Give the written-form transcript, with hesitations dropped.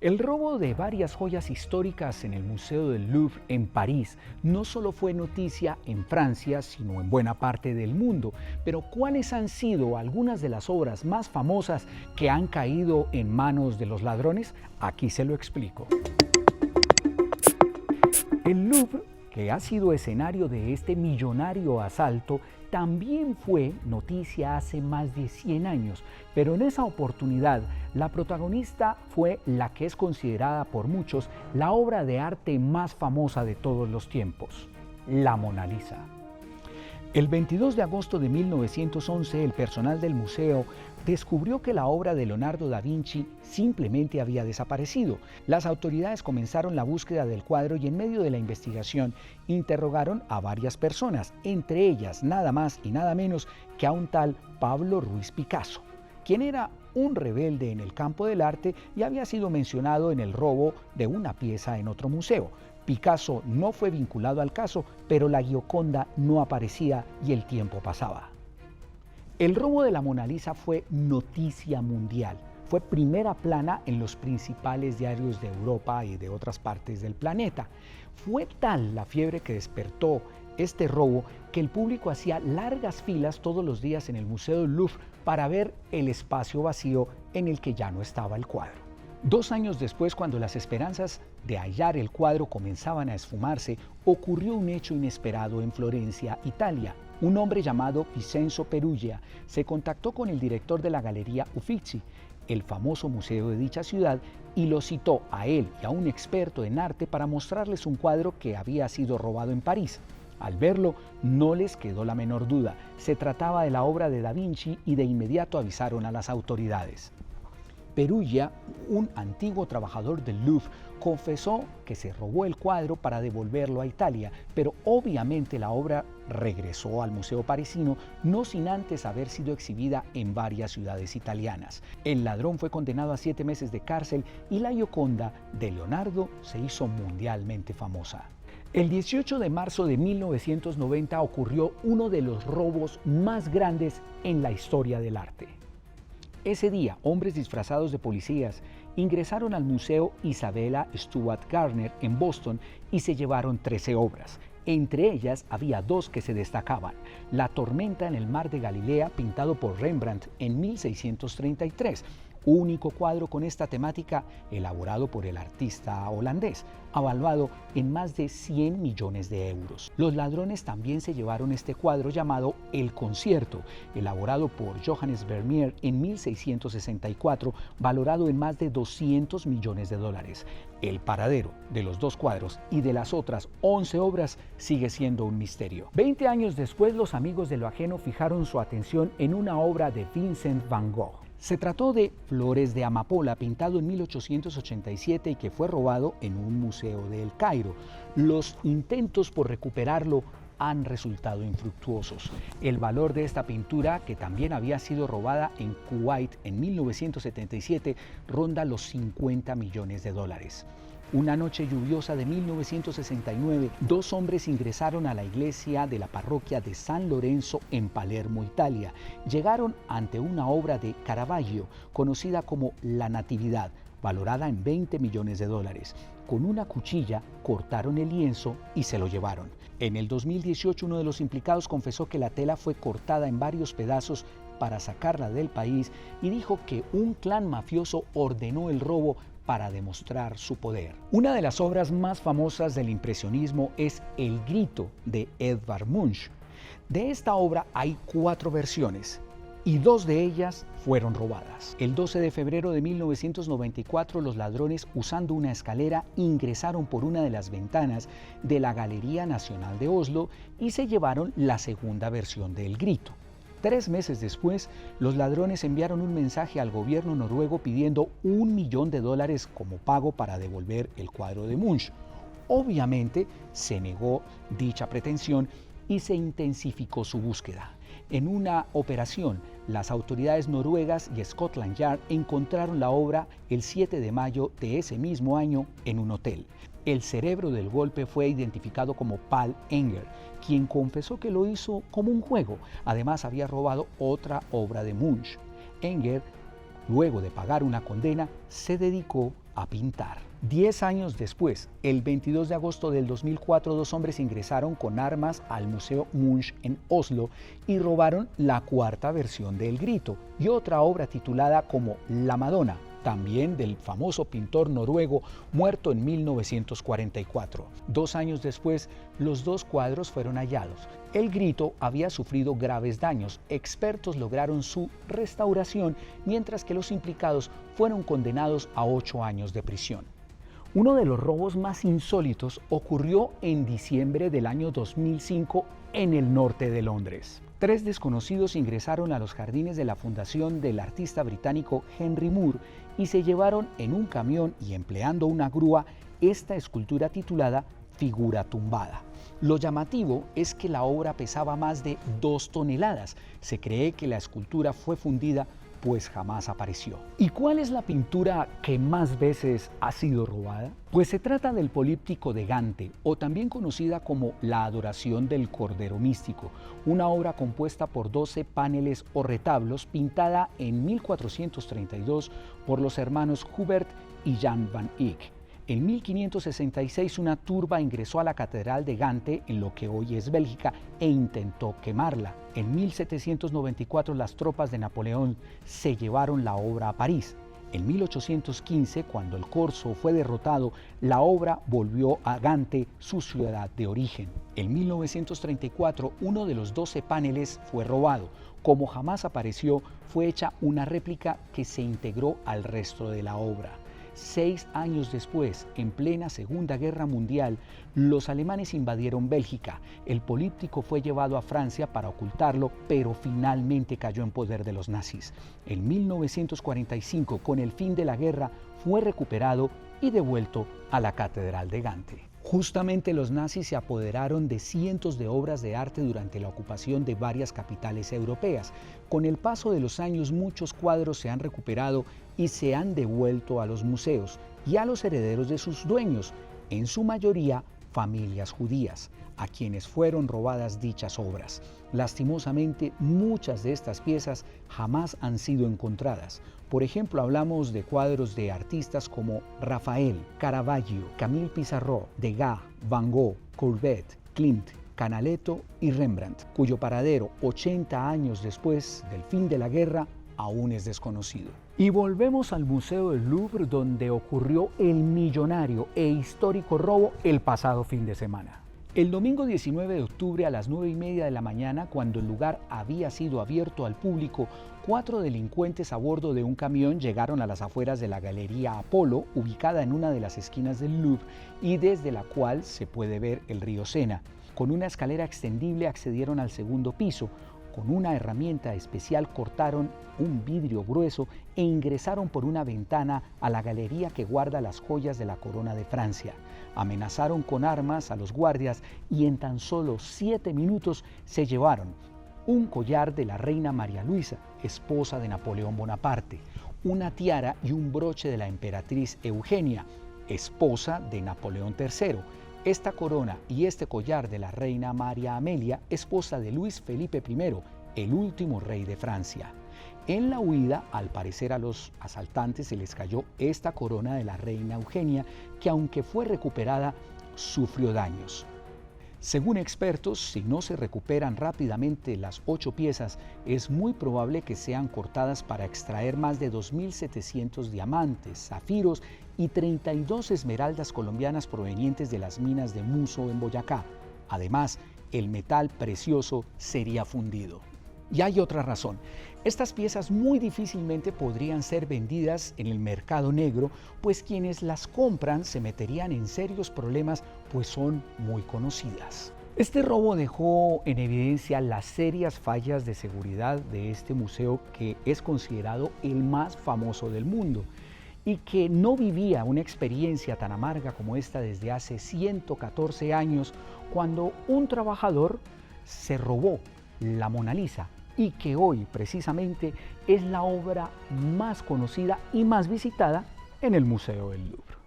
El robo de varias joyas históricas en el Museo del Louvre en París no solo fue noticia en Francia, sino en buena parte del mundo. Pero ¿cuáles han sido algunas de las obras más famosas que han caído en manos de los ladrones? Aquí se lo explico. El Louvre, que ha sido escenario de este millonario asalto, también fue noticia hace más de 100 años, pero en esa oportunidad la protagonista fue la que es considerada por muchos la obra de arte más famosa de todos los tiempos, la Mona Lisa. El 22 de agosto de 1911, el personal del museo descubrió que la obra de Leonardo da Vinci simplemente había desaparecido. Las autoridades comenzaron la búsqueda del cuadro y en medio de la investigación interrogaron a varias personas, entre ellas nada más y nada menos que a un tal Pablo Ruiz Picasso, quien era un rebelde en el campo del arte y había sido mencionado en el robo de una pieza en otro museo. Picasso no fue vinculado al caso, pero la Gioconda no aparecía y el tiempo pasaba. El robo de la Mona Lisa fue noticia mundial. Fue primera plana en los principales diarios de Europa y de otras partes del planeta. Fue tal la fiebre que despertó este robo que el público hacía largas filas todos los días en el Museo del Louvre para ver el espacio vacío en el que ya no estaba el cuadro. 2 años después, cuando las esperanzas de hallar el cuadro comenzaban a esfumarse, ocurrió un hecho inesperado en Florencia, Italia. Un hombre llamado Vincenzo Peruggia se contactó con el director de la Galería Uffizi, el famoso museo de dicha ciudad, y lo citó a él y a un experto en arte para mostrarles un cuadro que había sido robado en París. Al verlo, no les quedó la menor duda. Se trataba de la obra de Da Vinci y de inmediato avisaron a las autoridades. Peruggia, un antiguo trabajador del Louvre, confesó que se robó el cuadro para devolverlo a Italia, pero obviamente la obra regresó al Museo Parisino, no sin antes haber sido exhibida en varias ciudades italianas. El ladrón fue condenado a 7 meses de cárcel y la Gioconda de Leonardo se hizo mundialmente famosa. El 18 de marzo de 1990 ocurrió uno de los robos más grandes en la historia del arte. Ese día, hombres disfrazados de policías ingresaron al Museo Isabella Stewart Gardner en Boston y se llevaron 13 obras. Entre ellas había 2 que se destacaban: La tormenta en el mar de Galilea, pintado por Rembrandt en 1633, único cuadro con esta temática elaborado por el artista holandés, avaluado en más de 100 millones de euros. Los ladrones también se llevaron este cuadro llamado El Concierto, elaborado por Johannes Vermeer en 1664, valorado en más de 200 millones de dólares. El paradero de los 2 cuadros y de las otras 11 obras sigue siendo un misterio. 20 años después, los amigos de lo ajeno fijaron su atención en una obra de Vincent van Gogh. Se trató de Flores de Amapola, pintado en 1887 y que fue robado en un museo de El Cairo. Los intentos por recuperarlo han resultado infructuosos. El valor de esta pintura, que también había sido robada en Kuwait en 1977, ronda los 50 millones de dólares. Una noche lluviosa de 1969, 2 hombres ingresaron a la iglesia de la parroquia de San Lorenzo en Palermo, Italia. Llegaron ante una obra de Caravaggio, conocida como La Natividad, valorada en 20 millones de dólares. Con una cuchilla cortaron el lienzo y se lo llevaron. En el 2018, uno de los implicados confesó que la tela fue cortada en varios pedazos para sacarla del país y dijo que un clan mafioso ordenó el robo para demostrar su poder. Una de las obras más famosas del impresionismo es El Grito de Edvard Munch. De esta obra hay 4 versiones y 2 de ellas fueron robadas. El 12 de febrero de 1994, los ladrones, usando una escalera, ingresaron por una de las ventanas de la Galería Nacional de Oslo y se llevaron la segunda versión de El Grito. 3 meses después, los ladrones enviaron un mensaje al gobierno noruego pidiendo $1 millón como pago para devolver el cuadro de Munch. Obviamente, se negó dicha pretensión y se intensificó su búsqueda. En una operación, las autoridades noruegas y Scotland Yard encontraron la obra el 7 de mayo de ese mismo año en un hotel. El cerebro del golpe fue identificado como Paul Enger, quien confesó que lo hizo como un juego. Además, había robado otra obra de Munch. Enger, luego de pagar una condena, se dedicó a pintar. 10 años después, el 22 de agosto del 2004, dos hombres ingresaron con armas al Museo Munch en Oslo y robaron la cuarta versión de El Grito y otra obra titulada como La Madonna, también del famoso pintor noruego muerto en 1944. 2 años después, los dos cuadros fueron hallados. El Grito había sufrido graves daños. Expertos lograron su restauración, mientras que los implicados fueron condenados a 8 años de prisión. Uno de los robos más insólitos ocurrió en diciembre del año 2005 en el norte de Londres. 3 desconocidos ingresaron a los jardines de la fundación del artista británico Henry Moore y se llevaron en un camión y empleando una grúa esta escultura titulada Figura tumbada. Lo llamativo es que la obra pesaba más de 2 toneladas. Se cree que la escultura fue fundida pues jamás apareció. ¿Y cuál es la pintura que más veces ha sido robada? Pues se trata del Políptico de Gante, o también conocida como La Adoración del Cordero Místico, una obra compuesta por 12 paneles o retablos pintada en 1432 por los hermanos Hubert y Jan van Eyck. En 1566 una turba ingresó a la Catedral de Gante, en lo que hoy es Bélgica, e intentó quemarla. En 1794 las tropas de Napoleón se llevaron la obra a París. En 1815, cuando el Corso fue derrotado, la obra volvió a Gante, su ciudad de origen. En 1934, uno de los 12 paneles fue robado. Como jamás apareció, fue hecha una réplica que se integró al resto de la obra. 6 años después, en plena Segunda Guerra Mundial, los alemanes invadieron Bélgica. El Políptico fue llevado a Francia para ocultarlo, pero finalmente cayó en poder de los nazis. En 1945, con el fin de la guerra, fue recuperado y devuelto a la Catedral de Gante. Justamente los nazis se apoderaron de cientos de obras de arte durante la ocupación de varias capitales europeas. Con el paso de los años, muchos cuadros se han recuperado y se han devuelto a los museos y a los herederos de sus dueños, en su mayoría familias judías, a quienes fueron robadas dichas obras. Lastimosamente, muchas de estas piezas jamás han sido encontradas. Por ejemplo, hablamos de cuadros de artistas como Rafael, Caravaggio, Camille Pissarro, Degas, Van Gogh, Courbet, Klimt, Canaletto y Rembrandt, cuyo paradero 80 años después del fin de la guerra aún es desconocido. Y volvemos al Museo del Louvre, donde ocurrió el millonario e histórico robo el pasado fin de semana. El domingo 19 de octubre a las 9:30 de la mañana, cuando el lugar había sido abierto al público, 4 delincuentes a bordo de un camión llegaron a las afueras de la Galería Apolo, ubicada en una de las esquinas del Louvre y desde la cual se puede ver el río Sena. Con una escalera extendible accedieron al segundo piso. Con una herramienta especial cortaron un vidrio grueso e ingresaron por una ventana a la galería que guarda las joyas de la corona de Francia. Amenazaron con armas a los guardias y en tan solo 7 minutos se llevaron un collar de la reina María Luisa, esposa de Napoleón Bonaparte, una tiara y un broche de la emperatriz Eugenia, esposa de Napoleón III. Esta corona y este collar de la reina María Amelia, esposa de Luis Felipe I, el último rey de Francia. En la huida, al parecer a los asaltantes se les cayó esta corona de la reina Eugenia, que aunque fue recuperada, sufrió daños. Según expertos, si no se recuperan rápidamente las 8 piezas, es muy probable que sean cortadas para extraer más de 2.700 diamantes, zafiros y 32 esmeraldas colombianas provenientes de las minas de Muso en Boyacá. Además, el metal precioso sería fundido. Y hay otra razón. Estas piezas muy difícilmente podrían ser vendidas en el mercado negro, pues quienes las compran se meterían en serios problemas, pues son muy conocidas. Este robo dejó en evidencia las serias fallas de seguridad de este museo, que es considerado el más famoso del mundo y que no vivía una experiencia tan amarga como esta desde hace 114 años, cuando un trabajador se robó la Mona Lisa, y que hoy precisamente es la obra más conocida y más visitada en el Museo del Louvre.